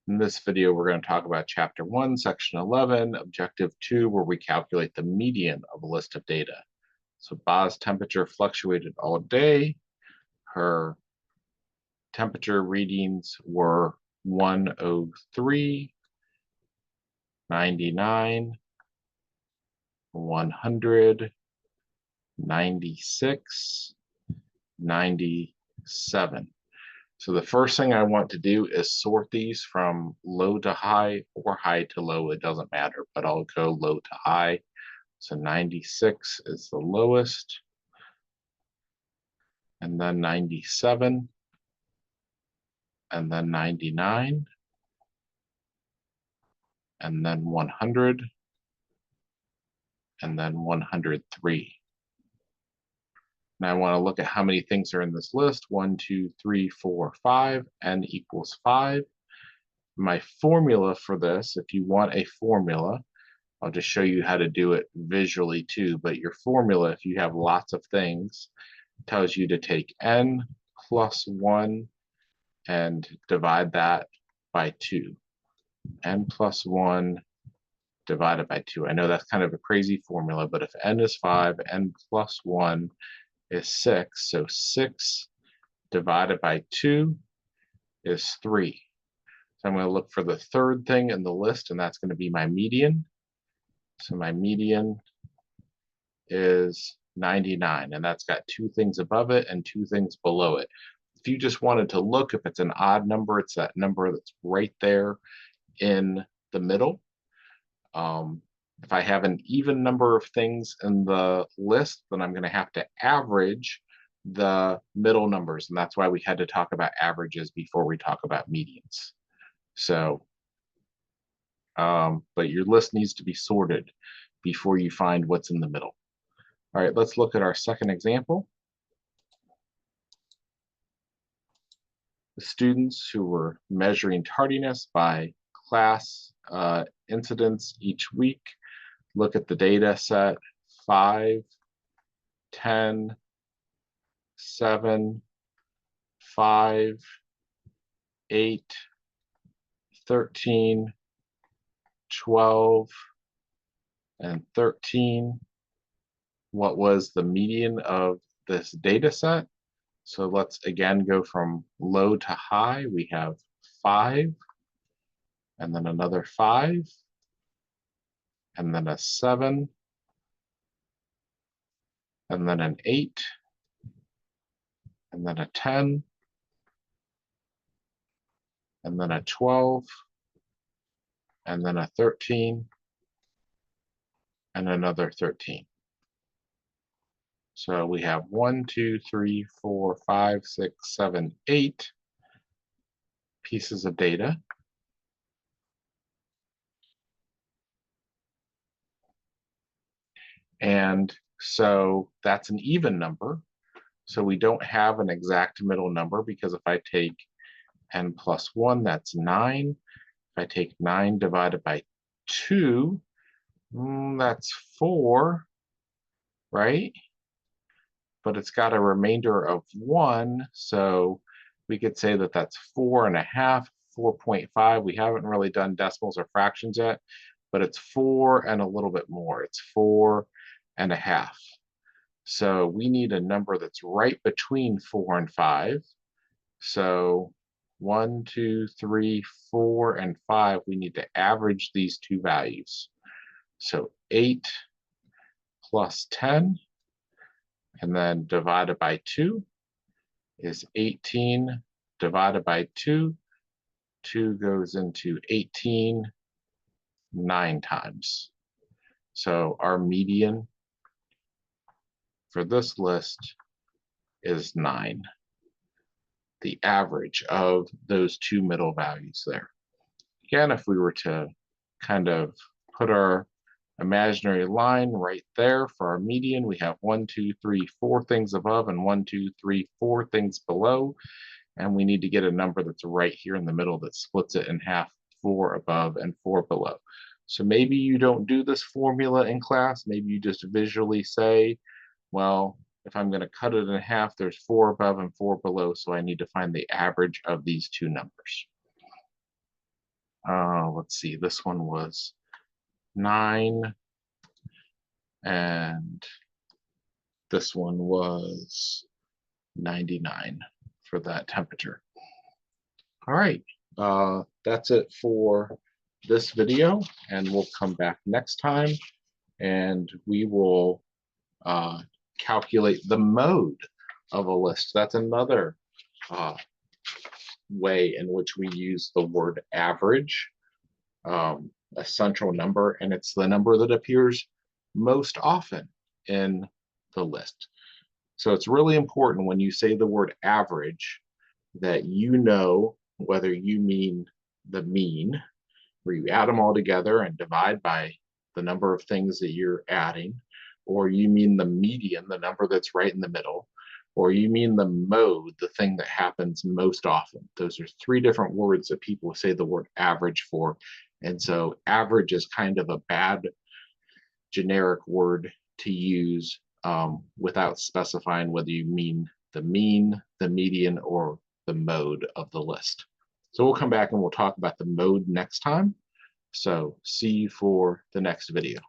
In this video, we're going to talk about Chapter 1, Section 11, Objective 2, where we calculate the median of a list of data. So Ba's temperature fluctuated all day. Her temperature readings were 103, 99, 100, 96, 97. So the first thing I want to do is sort these from low to high or high to low. It doesn't matter, but I'll go low to high. So 96 is the lowest, and then 97, and then 99, and then 100, and then 103. Now I want to look at how many things are in this list. 1, 2, 3, 4, 5, n equals 5. My formula for this, if you want a formula, I'll just show you how to do it visually too, but your formula, if you have lots of things, tells you to take n plus 1 and divide that by 2. N plus 1 divided by 2. I know that's kind of a crazy formula, but if n is 5, n plus 1 is 6, so 6 divided by 2 is 3. So I'm going to look for the third thing in the list, and that's going to be my median. So my median is 99, and that's got 2 things above it and 2 things below it. If you just wanted to look, if it's an odd number, it's that number that's right there in the middle. If I have an even number of things in the list, then I'm going to have to average the middle numbers, and that's why we had to talk about averages before we talk about medians. So, but your list needs to be sorted before you find what's in the middle. All right, let's look at our second example. The students who were measuring tardiness by class incidents each week. Look at the data set: 5, 10, 7, 5, 8, 13, 12, and 13. What was the median of this data set? So let's again go from low to high. We have 5, and then another 5, and then a 7, and then an 8, and then a 10, and then a 12, and then a 13, and another 13. So we have 1, 2, 3, 4, 5, 6, 7, 8 pieces of data. And so that's an even number. So we don't have an exact middle number, because if I take n plus 1, that's 9. If I take 9 divided by 2, that's 4, right? But it's got a remainder of 1, so we could say that that's 4.5, 4.5. We haven't really done decimals or fractions yet, but it's 4 and a little bit more. It's 4.5. So we need a number that's right between 4 and 5. So 1, 2, 3, 4, and 5, we need to average these two values. So 8 plus 10, and then divided by 2 is 18 divided by 2. 2 goes into 18 9 times. So our median for this list is 9, the average of those two middle values there. Again, if we were to kind of put our imaginary line right there for our median, we have 1, 2, 3, 4 things above, and 1, 2, 3, 4 things below. And we need to get a number that's right here in the middle that splits it in half, 4 above and 4 below. So maybe you don't do this formula in class. Maybe you just visually say, well, if I'm going to cut it in half, there's 4 above and 4 below, so I need to find the average of these two numbers. Let's see, this one was 9, and this one was 99 for that temperature. All right, that's it for this video, and we'll come back next time and we will calculate the mode of a list. That's another way in which we use the word average, a central number, and it's the number that appears most often in the list. So it's really important when you say the word average that you know whether you mean the mean, where you add them all together and divide by the number of things that you're adding, or you mean the median, the number that's right in the middle, or you mean the mode, the thing that happens most often. Those are three different words that people say the word average for. And so average is kind of a bad generic word to use without specifying whether you mean the mean, the median, or the mode of the list. So we'll come back and we'll talk about the mode next time. So see you for the next video.